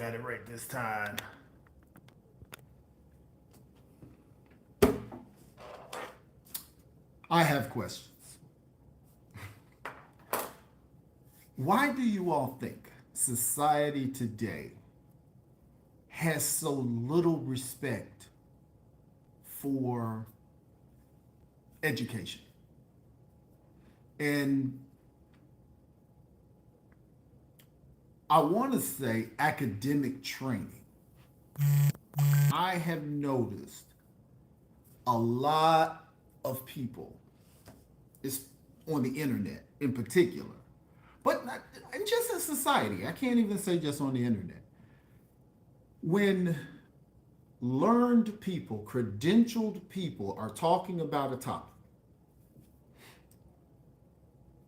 Got it right this time. I have questions. Why do you all think society today has so little respect for education? And I want to say academic training. I have noticed a lot of people, it's on the internet in particular, but not, and just in society. I can't even say just on the internet. When learned people, credentialed people are talking about a topic,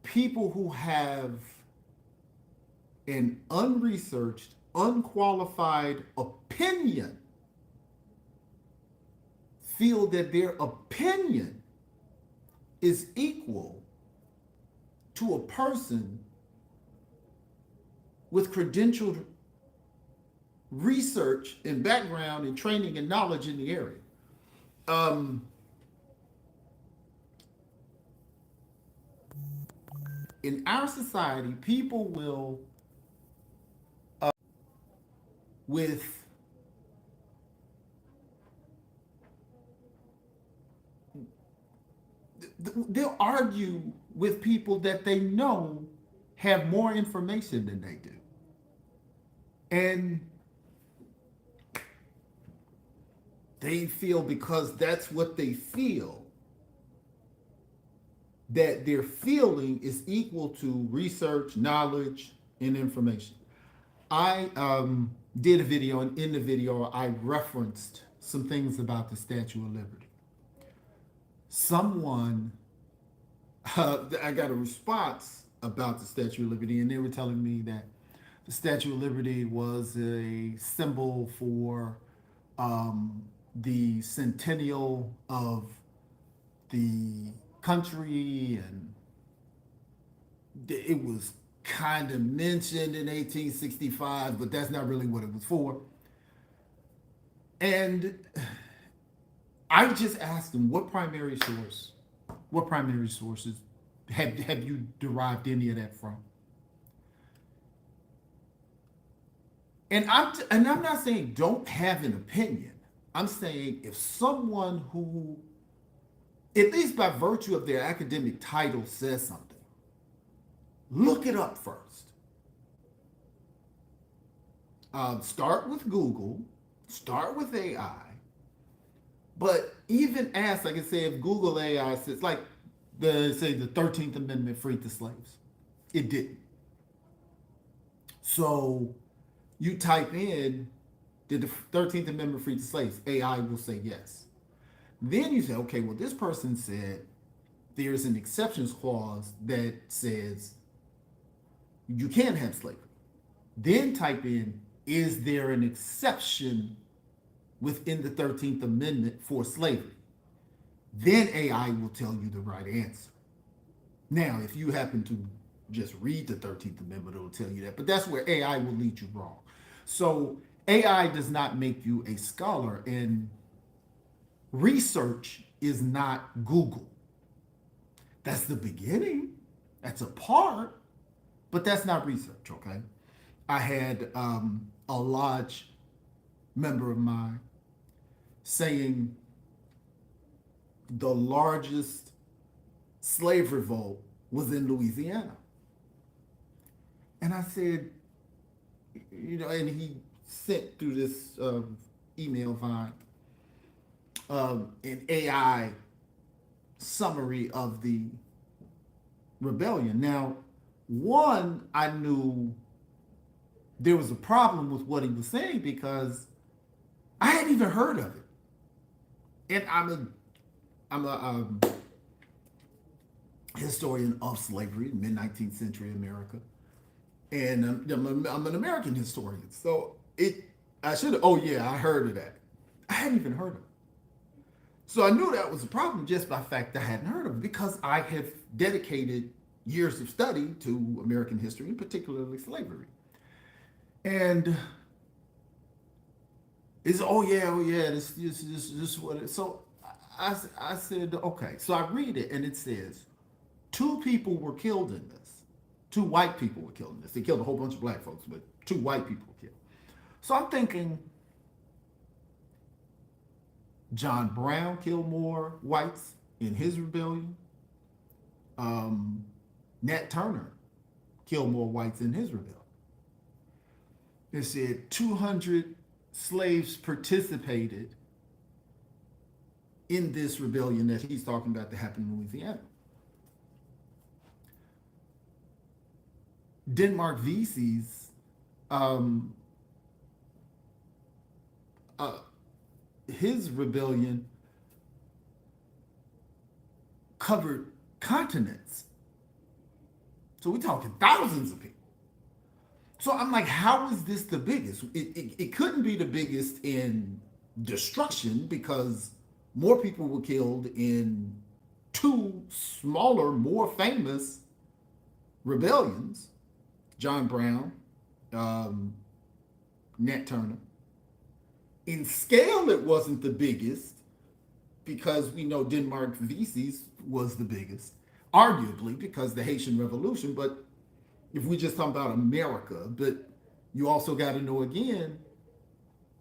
people who have an unresearched, unqualified opinion feel that their opinion is equal to a person with credentialed research and background and training and knowledge in the area. Um, in our society, people will, with they'll argue with people that they know have more information than they do. And they feel because that's what they feel, that their feeling is equal to research, knowledge, and information. I did a video, and in the video, I referenced some things about the Statue of Liberty. Someone, I got a response about the Statue of Liberty, and they were telling me that the Statue of Liberty was a symbol for the centennial of the country, and it was kind of mentioned in 1865, but that's not really what it was for. And I just asked them, what primary sources have you derived any of that from? And I'm not saying don't have an opinion. I'm saying if someone who, at least by virtue of their academic title, says something, look it up first. Start with Google, start with AI, but even ask, like I say, if Google AI says, like, the 13th Amendment freed the slaves. It didn't. So you type in, did the 13th Amendment free the slaves? AI will say yes. Then you say, okay, well, this person said there's an exceptions clause that says you can't have slavery. Then type in, is there an exception within the 13th Amendment for slavery? Then AI will tell you the right answer. Now, if you happen to just read the 13th Amendment, it'll tell you that. But that's where AI will lead you wrong. So AI does not make you a scholar, and research is not Google. That's the beginning. That's a part, but that's not research, okay? I had a large member of mine saying the largest slave revolt was in Louisiana. And I said, and he sent through this email vine an AI summary of the rebellion. Now, one, I knew there was a problem with what he was saying because I hadn't even heard of it. And I'm a historian of slavery, mid-19th century America, and I'm an American historian. So I should have. Oh yeah, I heard of that. I hadn't even heard of it. So I knew that was a problem just by fact I hadn't heard of it because I have dedicated years of study to American history, and particularly slavery. And It's oh yeah, this what it. So I said okay. So I read it and it says two people were killed in this. Two white people were killed in this. They killed a whole bunch of black folks, but two white people were killed. So I'm thinking John Brown killed more whites in his rebellion. Um, Nat Turner killed more whites in his rebellion. They said 200 slaves participated in this rebellion that he's talking about that happened in Louisiana. Denmark Vesey's um, uh, his rebellion covered continents. So we're talking thousands of people. So I'm like, how is this the biggest? It couldn't be the biggest in destruction because more people were killed in two smaller, more famous rebellions. John Brown, Nat Turner. In scale, it wasn't the biggest because we know Denmark Vesey's was the biggest, arguably because the Haitian Revolution. But if we just talk about America, but you also got to know again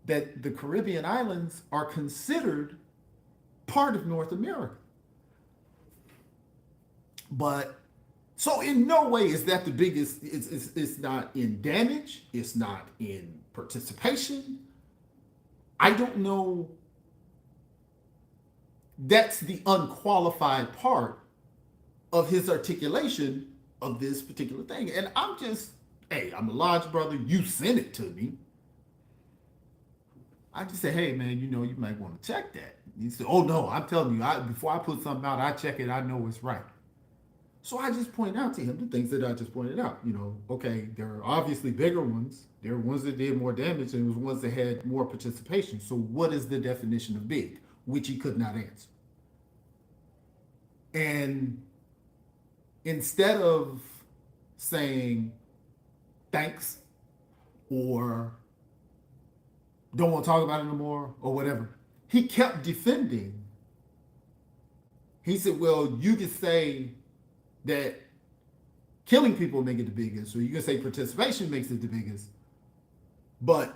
that the Caribbean islands are considered part of North America. But so in no way is that the biggest. It's not in damage. It's not in participation. I don't know. That's the unqualified part of his articulation of this particular thing. And I'm just, hey, I'm a lodge brother. You sent it to me. I just say, hey, man, you might want to check that. He said, oh, no, I'm telling you, before I put something out, I check it. I know it's right. So I just point out to him the things that I just pointed out. Okay, there are obviously bigger ones. There are ones that did more damage and there was ones that had more participation. So what is the definition of big? Which he could not answer. And instead of saying thanks or don't want to talk about it no more or whatever, he kept defending. He said, well, you could say that killing people make it the biggest, or you can say participation makes it the biggest, but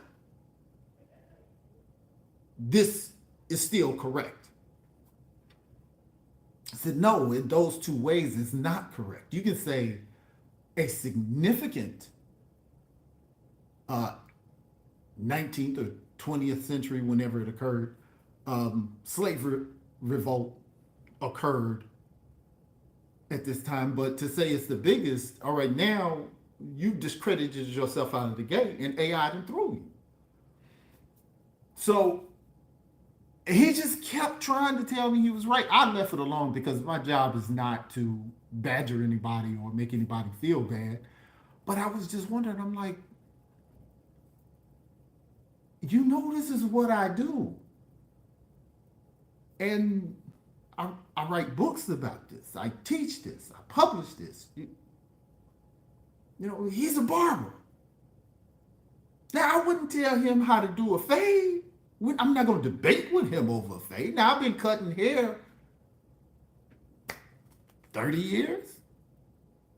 this is still correct. I said, no, in those two ways, it's not correct. You can say a significant 19th or 20th century, whenever it occurred, slavery revolt occurred at this time. But to say it's the biggest, all right, now you've discredited yourself out of the gate and AI done through you. So he just kept trying to tell me he was right. I left it alone because my job is not to badger anybody or make anybody feel bad. But I was just wondering, I'm like, this is what I do. And I write books about this. I teach this. I publish this. He's a barber. Now, I wouldn't tell him how to do a fade. I'm not going to debate with him over a fade. Now, I've been cutting hair 30 years.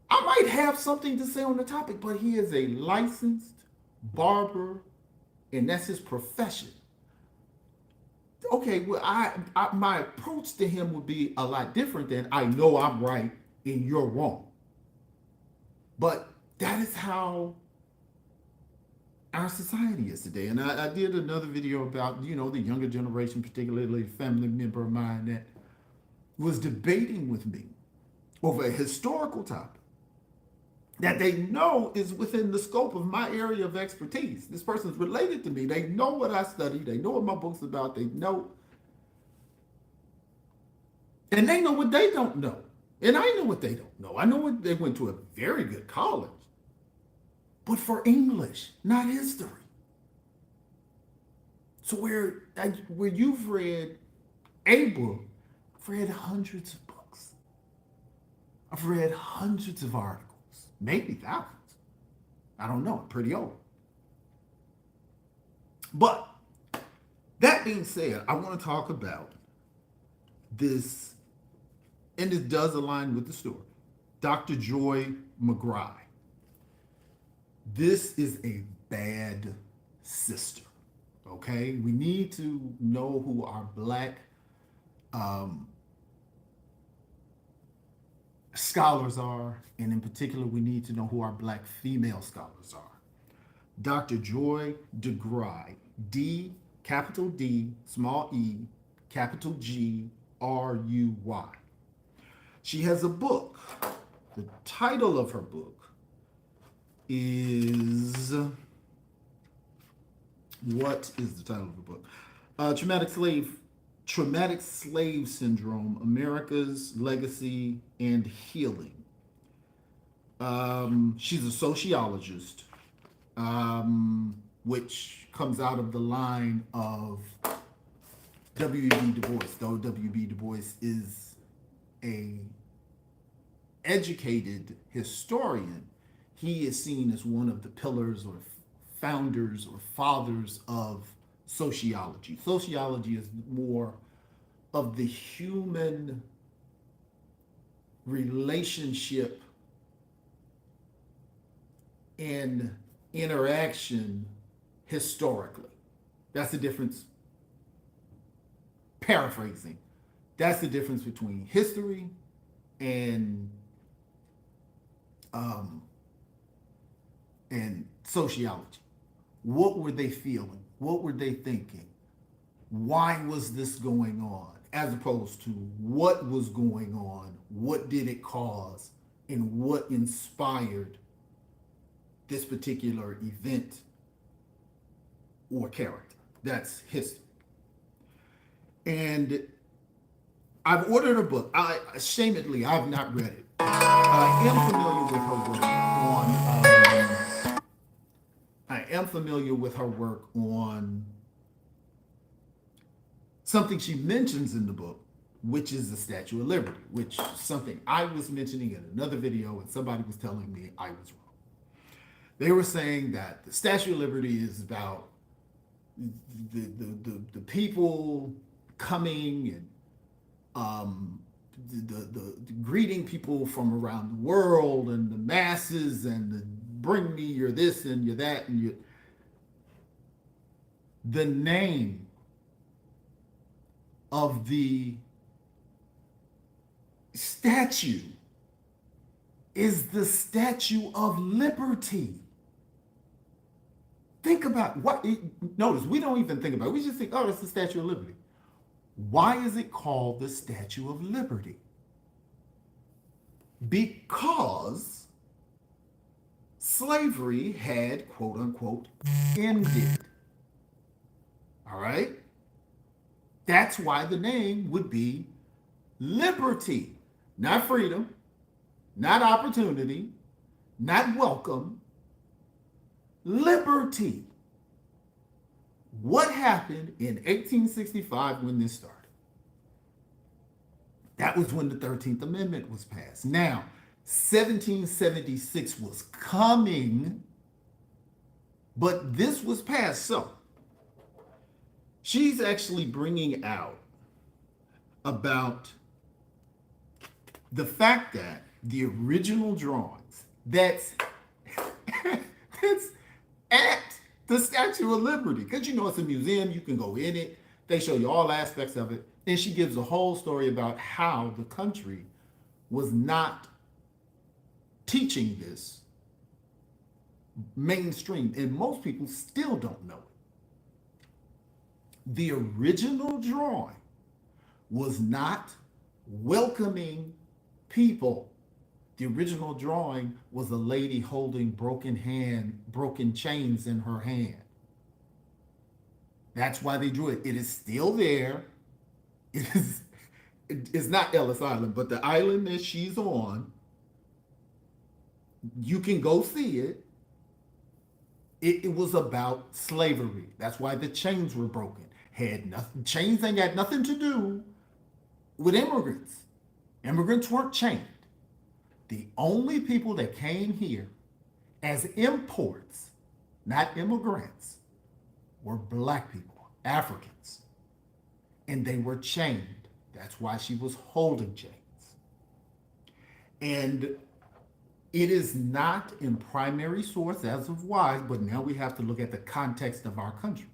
I might have something to say on the topic, but he is a licensed barber, and that's his profession. Okay, well, my approach to him would be a lot different than I know I'm right and you're wrong. But that is how our society is today. And I did another video about, the younger generation, particularly a family member of mine that was debating with me over a historical topic that they know is within the scope of my area of expertise. This person's related to me. They know what I study. They know what my book's about. They know. And they know what they don't know. And I know what they don't know. I know what they went to a very good college. But for English, not history. So where you've read a book, I've read hundreds of books. I've read hundreds of articles. Maybe thousands. I don't know. I'm pretty old. But That being said, I want to talk about this, and it does align with the story. Dr. Joy McGry. This is a bad sister. Okay, we need to know who our black um, scholars are, and in particular, we need to know who our black female scholars are. Dr. Joy DeGruy, D, capital D, small e, capital G, Ruy. She has a book. The title of her book is, what is the title of the book? Traumatic Slave Syndrome: America's Legacy and Healing. She's a sociologist, which comes out of the line of W.B. Du Bois. Though W.B. Du Bois is a educated historian, he is seen as one of the pillars or founders or fathers of sociology. Sociology is more of the human relationship and interaction historically. That's the difference. Paraphrasing. That's the difference between history and um, and sociology. What were they feeling? What were they thinking? Why was this going on? As opposed to what was going on, what did it cause, and what inspired this particular event or character. That's history. And I've ordered a book. Ashamedly, I've not read it. I am familiar with her work on. I am familiar with her work on something she mentions in the book, which is the Statue of Liberty, which is something I was mentioning in another video, and somebody was telling me I was wrong. They were saying that the Statue of Liberty is about the people coming and the greeting people from around the world and the masses and the bring me your this and your that and your. The name of the statue is the Statue of Liberty. Think about what. Notice we don't even think about it. We just think, oh, that's the Statue of Liberty. Why is it called the Statue of Liberty? Because slavery had, quote unquote, ended. All right? That's why the name would be liberty, not freedom, not opportunity, not welcome. Liberty. What happened in 1865 when this started? That was when the 13th Amendment was passed. Now, 1776 was coming, but this was passed. So, she's actually bringing out about the fact that the original drawings that's at the Statue of Liberty, because you know it's a museum, you can go in it, they show you all aspects of it, and she gives a whole story about how the country was not teaching this mainstream, and most people still don't know it. The original drawing was not welcoming people. The original drawing was a lady holding broken chains in her hand. That's why they drew it. It is still there. It's not Ellis Island, but the island that she's on, you can go see it. It was about slavery. That's why the chains were broken. Chains ain't got nothing to do with immigrants. Immigrants weren't chained. The only people that came here as imports, not immigrants, were black people. Africans, and they were chained. That's why she was holding chains. And it is not in primary source as of why, but now we have to look at the context of our country.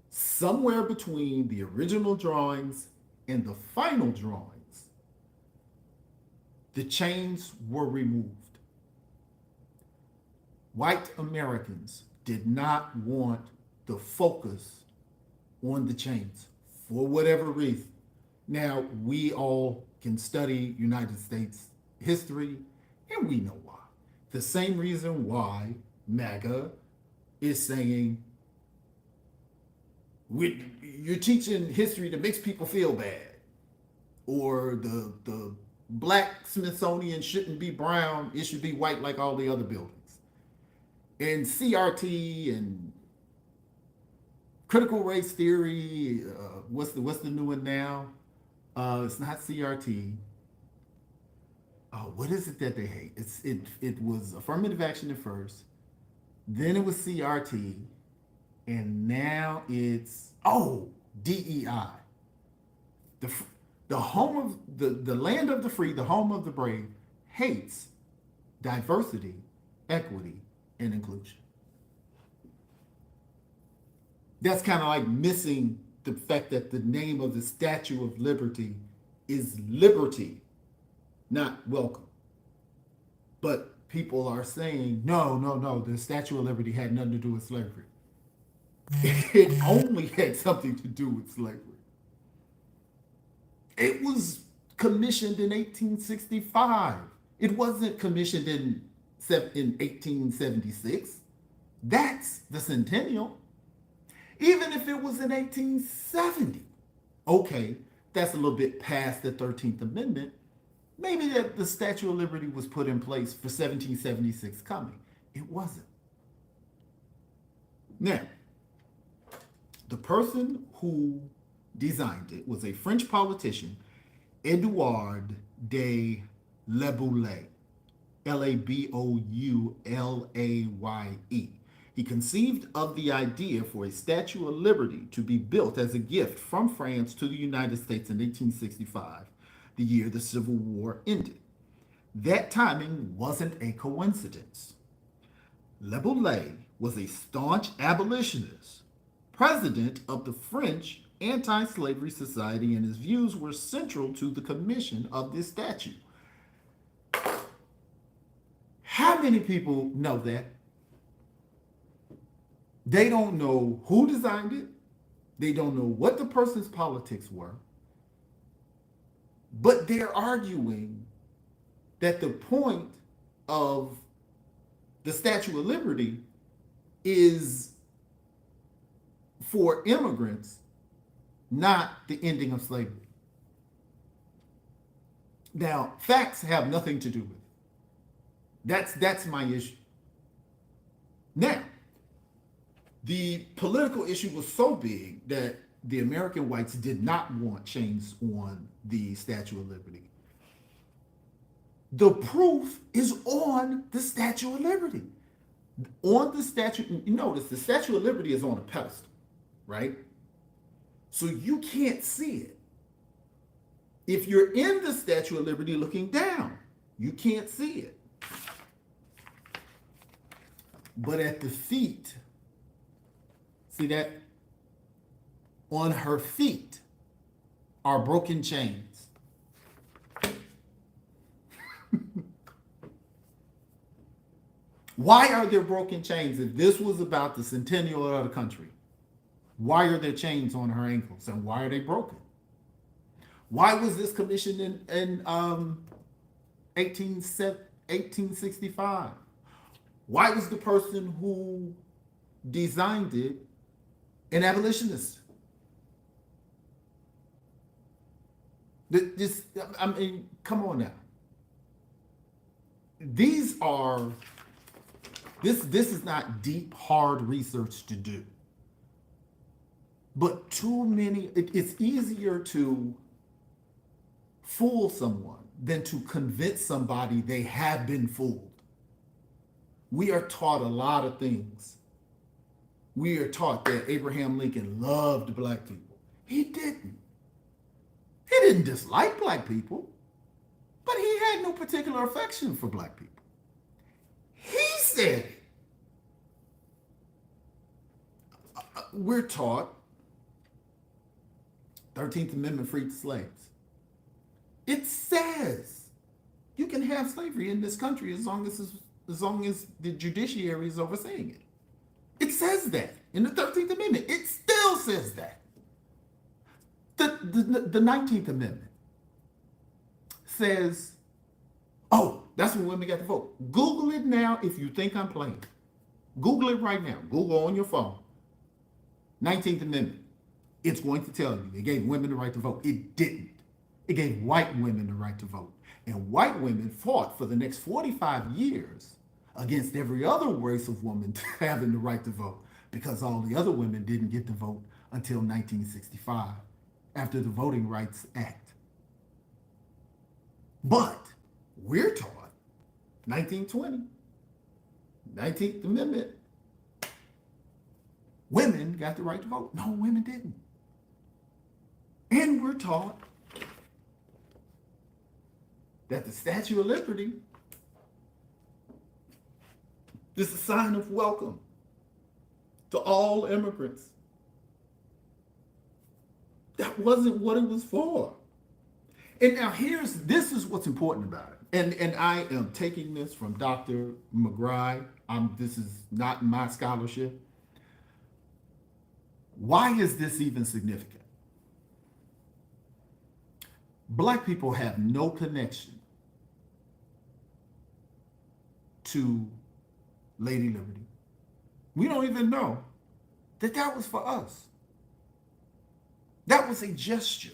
Somewhere between the original drawings and the final drawings, the chains were removed. White Americans did not want the focus on the chains for whatever reason. Now, we all can study United States history, and we know why. The same reason why MAGA is saying, you're teaching history that makes people feel bad, or the black Smithsonian shouldn't be brown, it should be white like all the other buildings. And CRT and critical race theory, what's the new one now? It's not CRT. What is it that they hate? It was affirmative action at first, then it was CRT, and now it's DEI. The home of the land of the free, the home of the brave, hates diversity, equity, and inclusion. That's kind of like missing the fact that the name of the Statue of Liberty is liberty, not welcome. But people are saying, no, the Statue of Liberty had nothing to do with slavery. It only had something to do with slavery. It was commissioned in 1865. It wasn't commissioned in 1876. That's the centennial. Even if it was in 1870, okay, that's a little bit past the 13th Amendment. Maybe that the Statue of Liberty was put in place for 1776 coming. It wasn't. Now, the person who designed it was a French politician, Edouard de Laboulaye, Laboulaye. He conceived of the idea for a Statue of Liberty to be built as a gift from France to the United States in 1865, the year the Civil War ended. That timing wasn't a coincidence. Laboulaye was a staunch abolitionist, president of the French Anti-Slavery Society, and his views were central to the commission of this statue. How many people know that? They don't know who designed it. They don't know what the person's politics were. But they're arguing that the point of the Statue of Liberty is for immigrants, not the ending of slavery. Now, facts have nothing to do with it. That's my issue. Now, the political issue was so big that the American whites did not want chains on the Statue of Liberty. The proof is on the Statue of Liberty. On the statue, you notice the Statue of Liberty is on a pedestal, right? So you can't see it. If you're in the Statue of Liberty looking down, you can't see it. But at the feet, see that? On her feet are broken chains. Why are there broken chains? If this was about the centennial of the country, why are there chains on her ankles and why are they broken? Why was this commissioned in 1865? Why was the person who designed it an abolitionist? I mean, come on now. This is not deep, hard research to do. But it's easier to fool someone than to convince somebody they have been fooled. We are taught a lot of things We are taught that Abraham Lincoln loved black people. He didn't. He didn't dislike black people, but he had no particular affection for black people. He said, we're taught 13th Amendment freed slaves. It says you can have slavery in this country as long as the judiciary is overseeing it. It says that in the 13th Amendment. It still says that. The 19th Amendment says, oh, that's when women got to vote. Google it now if you think I'm playing. Google it right now. Google on your phone. 19th Amendment. It's going to tell you it gave women the right to vote. It didn't. It gave white women the right to vote. And white women fought for the next 45 years against every other race of woman having the right to vote, because all the other women didn't get to vote until 1965 after the Voting Rights Act. But we're taught 1920, 19th Amendment, women got the right to vote. No, women didn't. And we're taught that the Statue of Liberty is a sign of welcome to all immigrants. That wasn't what it was for. And now this is what's important about it. And I am taking this from Dr. DeGruy. This is not my scholarship. Why is this even significant? Black people have no connection to Lady Liberty. We don't even know that was for us. That was a gesture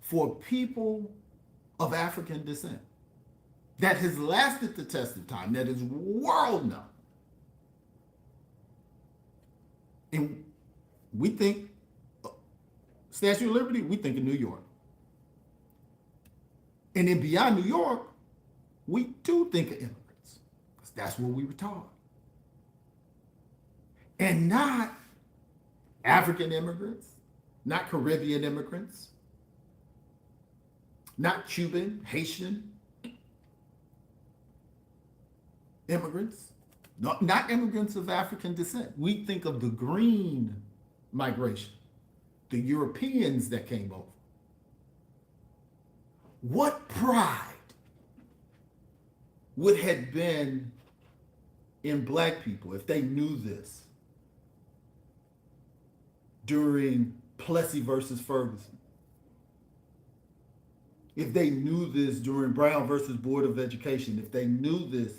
for people of African descent that has lasted the test of time, that is world known. And we think Statue of Liberty, we think of New York. And then beyond New York, we do think of immigrants, because that's what we were taught. And not African immigrants, not Caribbean immigrants, not Cuban, Haitian immigrants, not immigrants of African descent. We think of the green migration, the Europeans that came over. What pride would have been in black people if they knew this during Plessy versus Ferguson? If they knew this during Brown versus Board of Education, if they knew this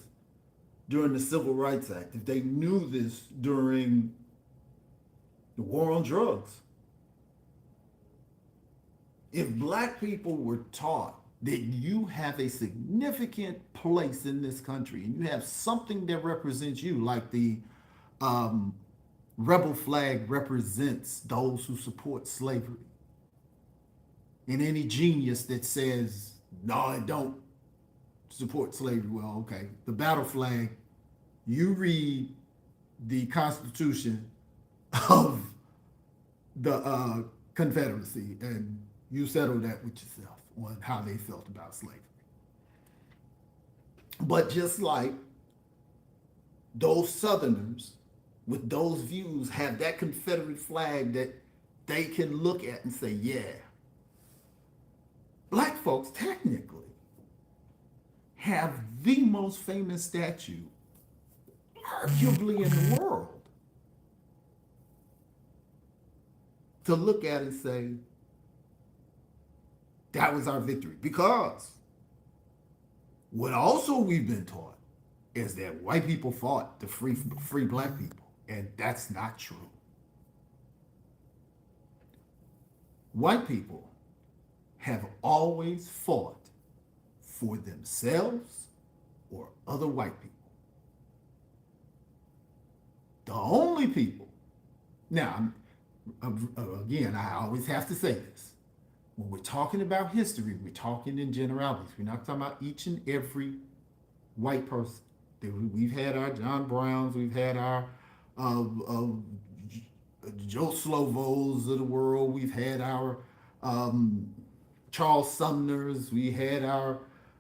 during the Civil Rights Act, if they knew this during the war on drugs, if black people were taught that you have a significant place in this country and you have something that represents you, like the rebel flag represents those who support slavery, and any genius that says, no, I don't support slavery, well, okay. The battle flag, you read the Constitution of the Confederacy and you settle that with yourself on how they felt about slavery. But just like those Southerners with those views have that Confederate flag that they can look at and say, yeah, black folks technically have the most famous statue arguably in the world to look at and say, that was our victory. Because what also we've been taught is that white people fought to free black people, and that's not true. White people have always fought for themselves or other white people. The only people, now, again, I always have to say this. When we're talking about history, we're talking in generalities. We're not talking about each and every white person. We've had our John Browns, we've had our of Joe Slovos of the world. We've had our um, Charles Sumners. We had our,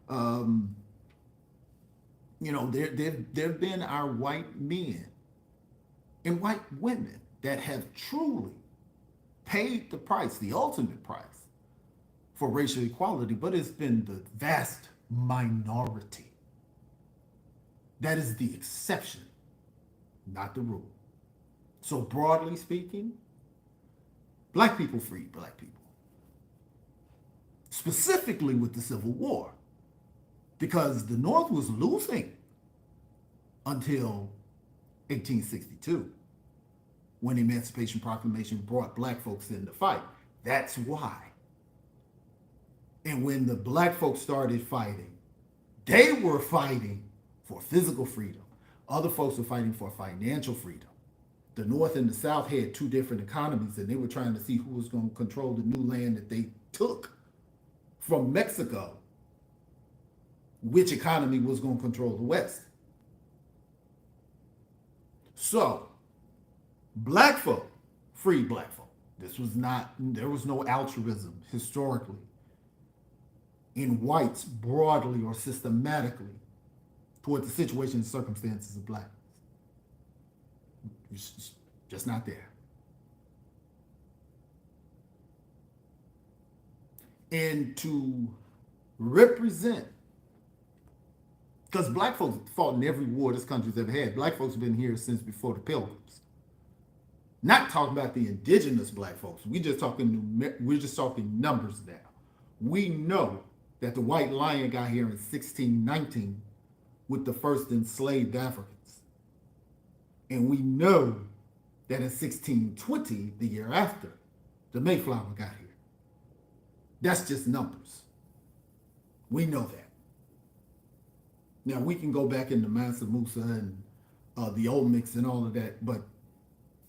um, there have been our white men and white women that have truly paid the price, the ultimate price for racial equality, but it's been the vast minority. That is the exception, not the rule. So, broadly speaking, black people freed black people, specifically with the Civil War, because the North was losing until 1862, when the Emancipation Proclamation brought black folks in to fight. That's why. And when the black folks started fighting, they were fighting for physical freedom. Other folks were fighting for financial freedom. The North and the South had two different economies, and they were trying to see who was going to control the new land that they took from Mexico. Which economy was going to control the West? So, black folk freed black folk. There was no altruism historically in whites broadly or systematically toward the situation and circumstances of blacks. It's just not there. And to represent, because black folks fought in every war this country's ever had. Black folks have been here since before the Pilgrims. Not talking about the indigenous black folks. We're just talking numbers now. We know that the white lion got here in 1619 with the first enslaved Africans. And we know that in 1620, the year after, the Mayflower got here. That's just numbers. We know that. Now, we can go back into Mansa Musa and the Olmecs and all of that, but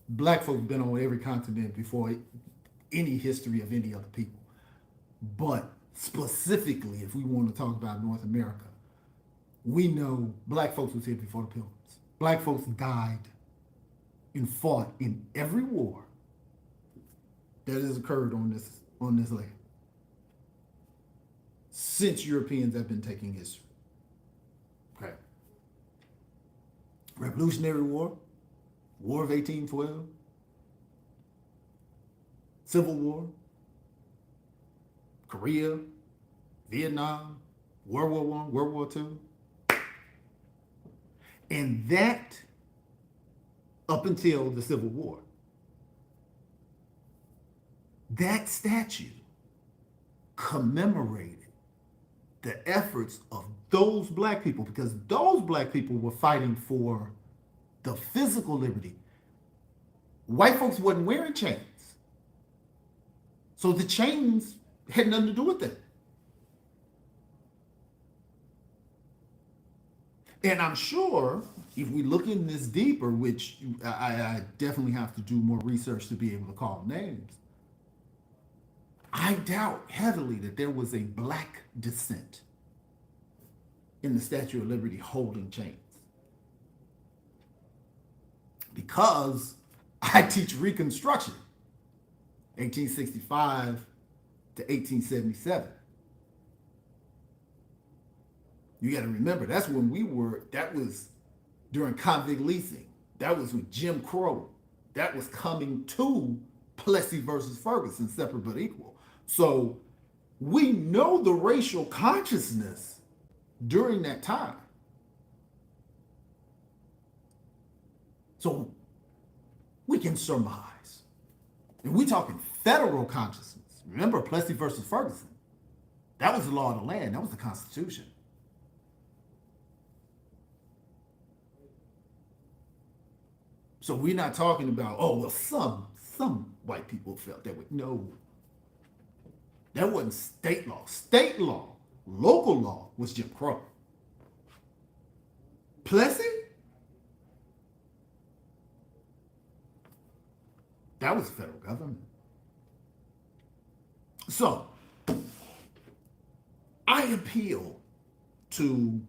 black folks have been on every continent before any history of any other people. But specifically, if we want to talk about North America, we know black folks was here before the Pilgrims. Black folks died and fought in every war that has occurred on this land since Europeans have been taking history. Okay. Revolutionary War, War of 1812, Civil War, Korea, Vietnam, World War I, World War II. And that up until the Civil War. That statue commemorated the efforts of those black people, because those black people were fighting for the physical liberty. White folks wasn't wearing chains. So the chains had nothing to do with it. And I'm sure if we look in this deeper, which I definitely have to do more research to be able to call names, I doubt heavily that there was a black descent in the Statue of Liberty holding chains. Because I teach Reconstruction, 1865 to 1877. You got to remember, that was during convict leasing. That was with Jim Crow. That was coming to Plessy versus Ferguson, separate but equal. So we know the racial consciousness during that time. So we can surmise. And we're talking federal consciousness. Remember Plessy versus Ferguson? That was the law of the land. That was the Constitution. So we're not talking about, oh, well, some white people felt that way. No. That wasn't state law. State law, local law was Jim Crow. Plessy? That was the federal government. So, I appeal to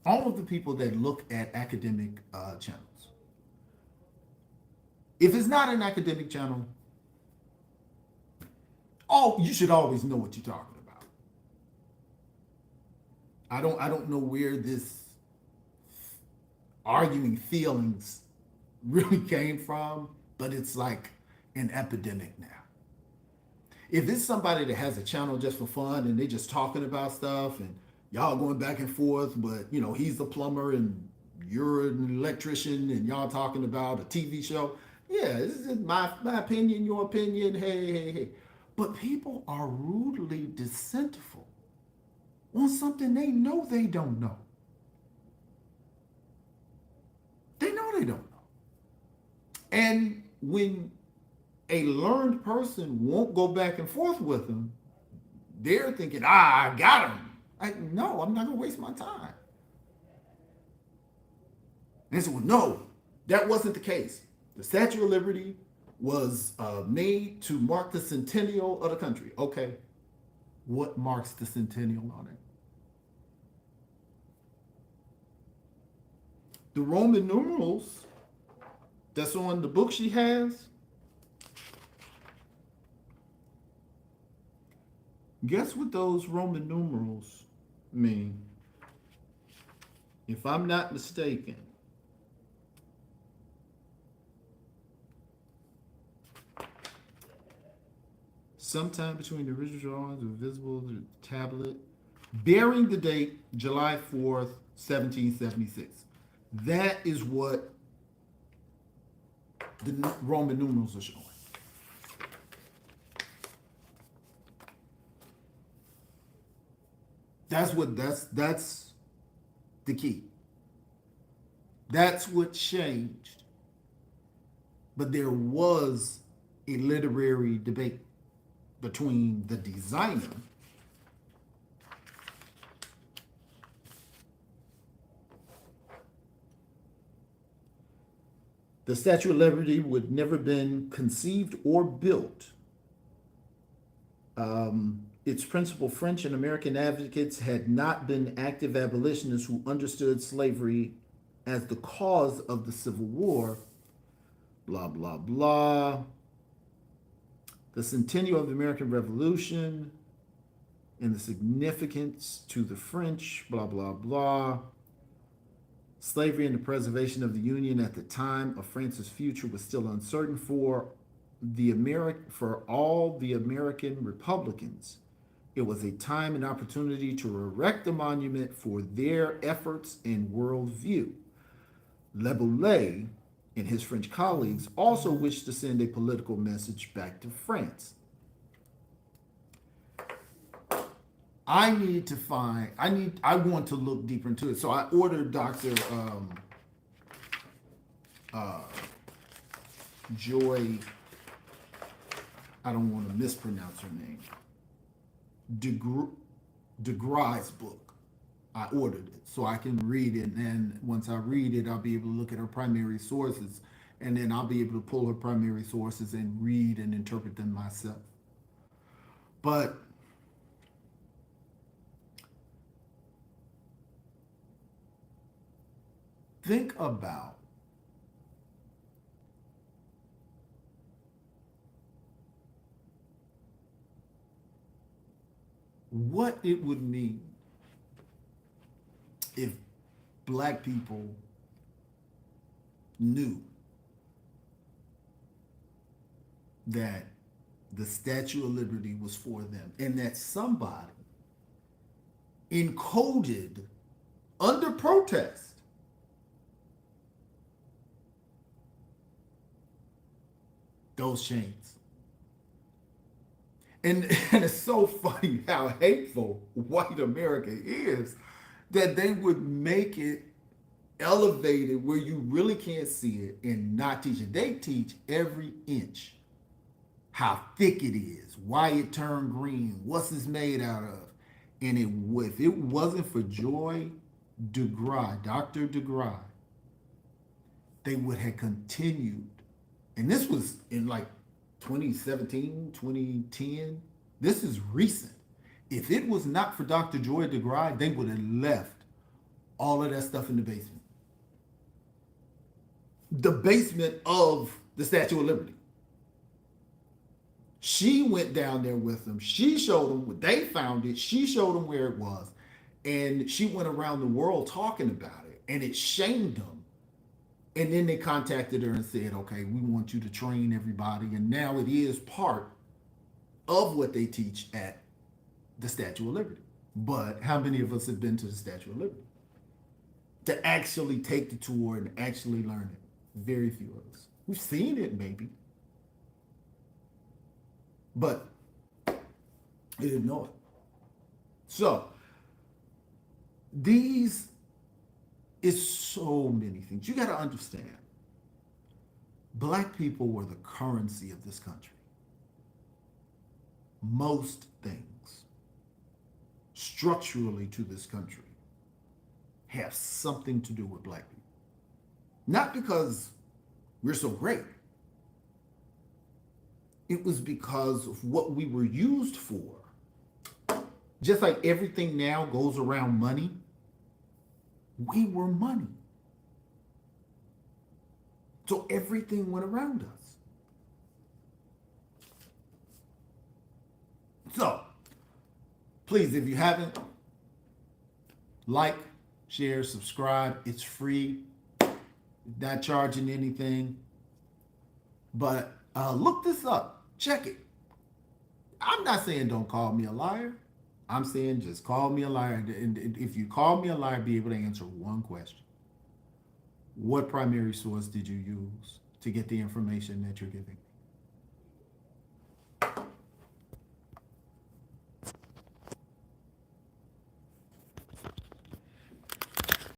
all of the people that look at academic channels. If it's not an academic channel, oh, you should always know what you're talking about. I don't know where this arguing feelings really came from, but it's like an epidemic now. If it's somebody that has a channel just for fun and they just talking about stuff and y'all going back and forth, but he's the plumber and you're an electrician and y'all talking about a TV show. Yeah, this is my opinion, your opinion. Hey, hey, hey. But people are rudely dissentful on something they know they don't know. They know they don't know. And when a learned person won't go back and forth with them, they're thinking, I got him. No, I'm not going to waste my time. And they said, well, no, that wasn't the case. The Statue of Liberty was made to mark the centennial of the country. Okay, what marks the centennial on it? The Roman numerals that's on the book she has, guess what those Roman numerals mean? If I'm not mistaken, sometime between the original drawings were visible to the tablet, bearing the date July 4th, 1776. That is what the Roman numerals are showing. That's the key. That's what changed. But there was a literary debate between the designer the Statue of Liberty would never been conceived or built. Its principal French and American advocates had not been active abolitionists who understood slavery as the cause of the Civil War. Blah, blah, blah. The centennial of the American Revolution and the significance to the French, blah, blah, blah. Slavery and the preservation of the Union at the time of France's future was still uncertain for all the American Republicans. It was a time and opportunity to erect a monument for their efforts and worldview. Le Boulay and his French colleagues also wished to send a political message back to France. I want to look deeper into it. So I ordered Dr. Joy, I don't want to mispronounce her name, DeGruy's book. I ordered it so I can read it. And then once I read it, I'll be able to look at her primary sources. And then I'll be able to pull her primary sources and read and interpret them myself. But think about what it would mean if Black people knew that the Statue of Liberty was for them and that somebody encoded under protest those chains. And it's so funny how hateful white America is that they would make it elevated where you really can't see it and not teach it. They teach every inch, how thick it is, why it turned green, what's it's made out of. And if it wasn't for Joy DeGruy, Dr. DeGruy, they would have continued. And this was in like 2017, 2010. This is recent. If it was not for Dr. Joy DeGruy, they would have left all of that stuff in the basement. The basement of the Statue of Liberty. She went down there with them. She showed them what they found it. She showed them where it was. And she went around the world talking about it. And it shamed them. And then they contacted her and said, okay, we want you to train everybody. And now it is part of what they teach at the Statue of Liberty. But how many of us have been to the Statue of Liberty? To actually take the tour and actually learn it. Very few of us. We've seen it maybe. But they didn't know it. So these is so many things. You got to understand. Black people were the currency of this country. Most things structurally to this country have something to do with black people. Not because we're so great. It was because of what we were used for. Just like everything now goes around money, we were money. So everything went around us. So, please, if you haven't, like, share, subscribe. It's free. Not charging anything. But look this up. Check it. I'm not saying don't call me a liar. I'm saying just call me a liar. And if you call me a liar, be able to answer one question. What primary source did you use to get the information that you're giving?